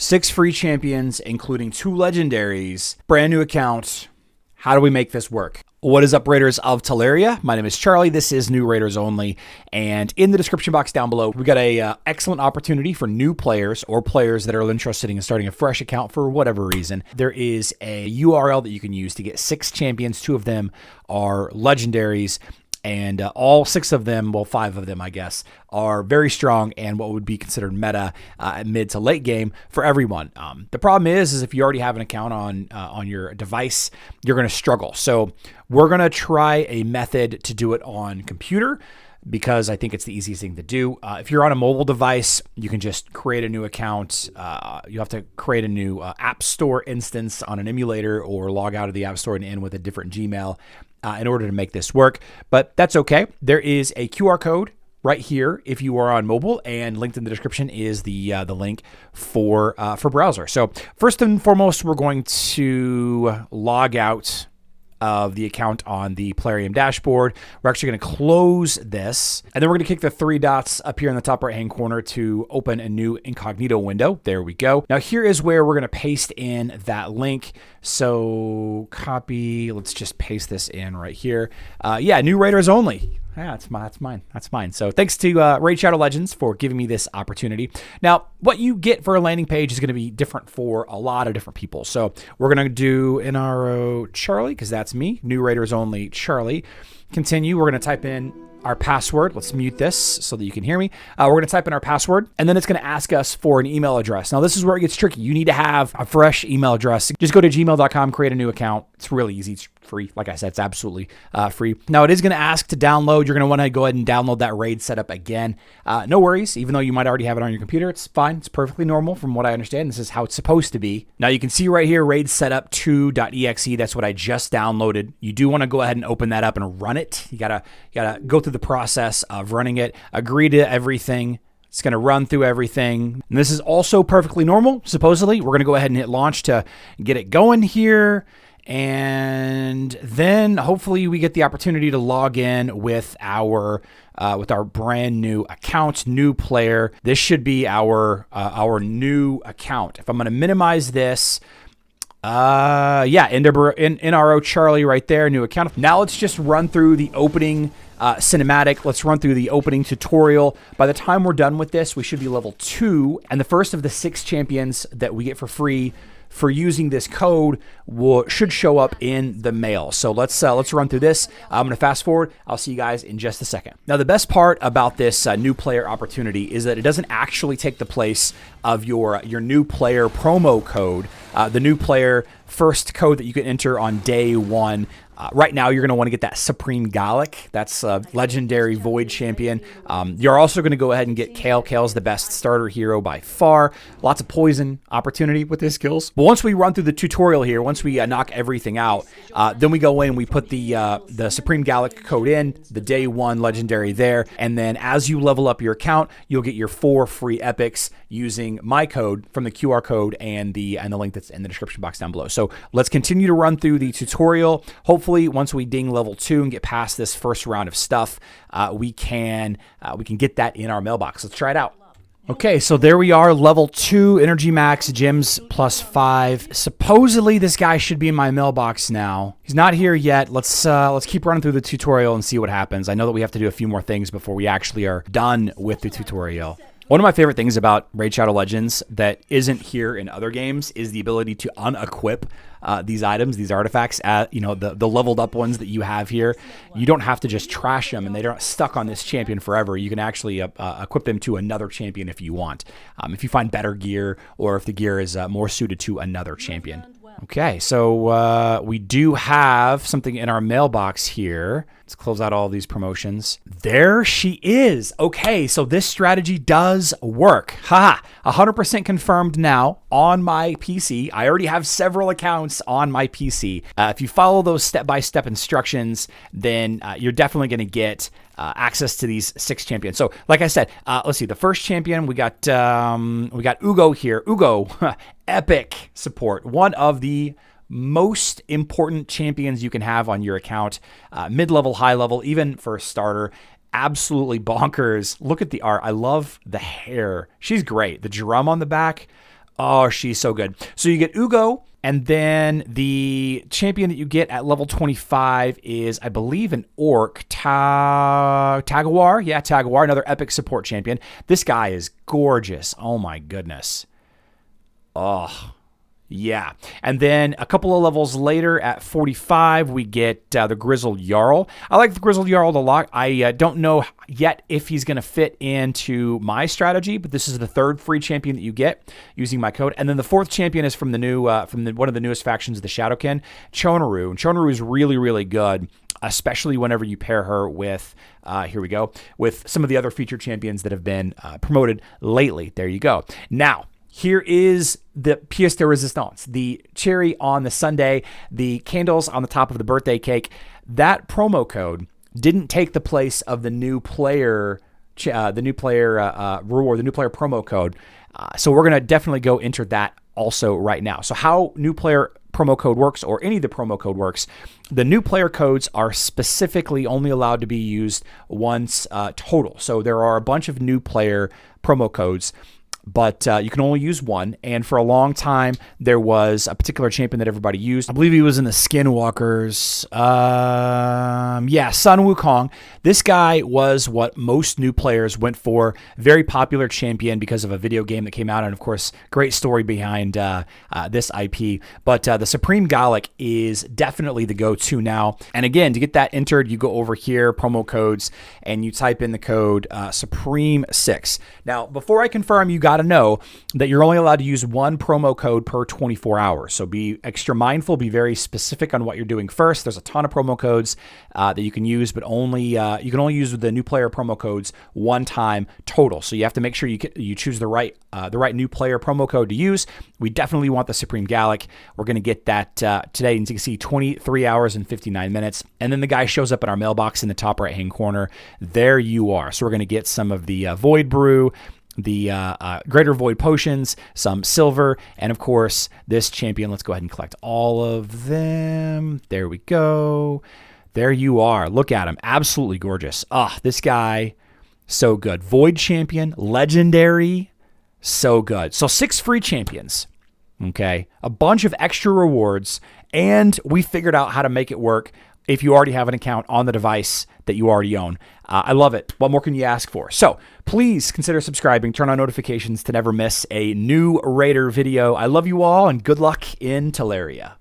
6 free champions, including 2 legendaries, brand new account. How do we make this work? What is up, Raiders of Teleria? My name is Charlie. This is New Raiders Only. And in the description box down below, we got a excellent opportunity for new players or players that are interested in starting a fresh account for whatever reason. There is a URL that you can use to get 6 champions. 2 of them are legendaries. And all 6 of them, well, 5 of them, I guess, are very strong and what would be considered meta mid to late game for everyone. The problem is if you already have an account on your device, you're going to struggle. So we're going to try a method to do it on computer because I think it's the easiest thing to do. If you're on a mobile device, you can just create a new account. You have to create a new App Store instance on an emulator or log out of the App Store and in with a different Gmail in order to make this work, but that's okay. There is a QR code right here if you are on mobile, and linked in the description is the link for browser. So first and foremost, we're going to log out of the account on the Plarium dashboard. We're actually going to close this, and then we're going to click the 3 dots up here in the top right hand corner to open a new incognito window. There we go. Now here is where we're going to paste in that link. So copy, let's just paste this in right here. Yeah, New Raiders Only. Yeah, that's mine. So thanks to Raid Shadow Legends for giving me this opportunity. Now, what you get for a landing page is going to be different for a lot of different people. So we're going to do NRO Charlie, because that's me. New Raiders Only Charlie. Continue. We're going to type in our password. Let's mute this so that you can hear me. We're going to type in our password, and then it's going to ask us for an email address. Now, this is where it gets tricky. You need to have a fresh email address. Just go to gmail.com, create a new account. It's really easy. It's free. Like I said, it's absolutely free. Now, it is going to ask to download. You're going to want to go ahead and download that RAID setup again. No worries. Even though you might already have it on your computer, it's fine. It's perfectly normal from what I understand. This is how it's supposed to be. Now, you can see right here, RAID setup 2.exe. That's what I just downloaded. You do want to go ahead and open that up and run it. You gotta go through the process of running it, agree to everything. It's going to run through everything. And this is also perfectly normal, supposedly. We're going to go ahead and hit launch to get it going here. And then hopefully we get the opportunity to log in with our brand new account, new player. This should be our new account. If I'm going to minimize this, yeah, NRO Charlie right there, new account. Now let's just run through the opening cinematic. Let's run through the opening tutorial. By the time we're done with this, we should be level 2, and the first of the 6 champions that we get for free for using this code should show up in the mail. So let's run through this. I'm going to fast forward. I'll see you guys in just a second. Now, the best part about this new player opportunity is that it doesn't actually take the place of your new player promo code, the new player first code that you can enter on day 1. Right now, you're going to want to get that Supreme Gallic. That's a legendary Void champion. You're also going to go ahead and get Kale. Kale's the best starter hero by far. Lots of poison opportunity with his skills. But once we run through the tutorial here, once we knock everything out, then we go in and we put the Supreme Gallic code in, the day 1 legendary there. And then as you level up your account, you'll get your 4 free epics using my code from the QR code and the link that's in the description box down below. So let's continue to run through the tutorial. Hopefully, once we ding level 2 and get past this first round of stuff, we can get that in our mailbox. Let's try it out. Okay, so there we are, level 2, energy max, gems plus 5. Supposedly, this guy should be in my mailbox now. He's not here yet. Let's keep running through the tutorial and see what happens. I know that we have to do a few more things before we actually are done with the tutorial. One of my favorite things about Raid Shadow Legends that isn't here in other games is the ability to unequip these items, these artifacts, the leveled up ones that you have here. You don't have to just trash them and they're not stuck on this champion forever. You can actually equip them to another champion if you want. If you find better gear or if the gear is more suited to another champion. Okay, so we do have something in our mailbox here. Let's close out all these promotions. There she is. Okay, so this strategy does work. Haha, 100% confirmed now on my PC. I already have several accounts on my PC. If you follow those step-by-step instructions, then you're definitely going to get access to these 6 champions. So, like I said, let's see. The first champion, we got Uugo here. Uugo, epic support. One of the most important champions you can have on your account. Mid-level, high-level, even for a starter. Absolutely bonkers. Look at the art. I love the hair. She's great. The drum on the back. Oh, she's so good. So you get Uugo, and then the champion that you get at level 25 is, I believe, an orc, Tagoar. Yeah, Tagoar, another epic support champion. This guy is gorgeous. Oh my goodness. Oh, yeah. And then a couple of levels later at 45, we get the Grizzled Jarl. I like the Grizzled Jarl a lot. I don't know yet if he's going to fit into my strategy, but this is the third free champion that you get using my code. And then the fourth champion is from the new, one of the newest factions of the Shadowkin, Chonoru. And Chonoru is really, really good, especially whenever you pair her with, here we go, with some of the other featured champions that have been promoted lately. There you go. Now, here is the pièce de résistance, the cherry on the sundae, the candles on the top of the birthday cake. That promo code didn't take the place of the new player reward, the new player promo code. So we're going to definitely go enter that also right now. So how new player promo code works, or any of the promo code works, the new player codes are specifically only allowed to be used once total. So there are a bunch of new player promo codes, but you can only use one. And for a long time, there was a particular champion that everybody used. I believe he was in the Skinwalkers. Sun Wukong. This guy was what most new players went for. Very popular champion because of a video game that came out. And of course, great story behind this IP. But the Supreme Gallic is definitely the go-to now. And again, to get that entered, you go over here, promo codes, and you type in the code Supreme6. Now, before I confirm, you got to know that you're only allowed to use one promo code per 24 hours. So be extra mindful, be very specific on what you're doing first. There's a ton of promo codes that you can use, but only you can only use the new player promo codes one time total. So you have to make sure you choose the right new player promo code to use. We definitely want the Supreme Gallic. We're going to get that today. And you can see 23 hours and 59 minutes. And then the guy shows up in our mailbox in the top right-hand corner. There you are. So we're going to get some of the Void Brew, the Greater Void Potions, some silver, and of course, this champion. Let's go ahead and collect all of them. There we go. There you are. Look at him. Absolutely gorgeous. This guy, so good. Void champion, legendary, so good. So 6 free champions, okay? A bunch of extra rewards, and we figured out how to make it work if you already have an account on the device that you already own. I love it. What more can you ask for? So please consider subscribing, turn on notifications to never miss a new Raider video. I love you all, and good luck in Teleria.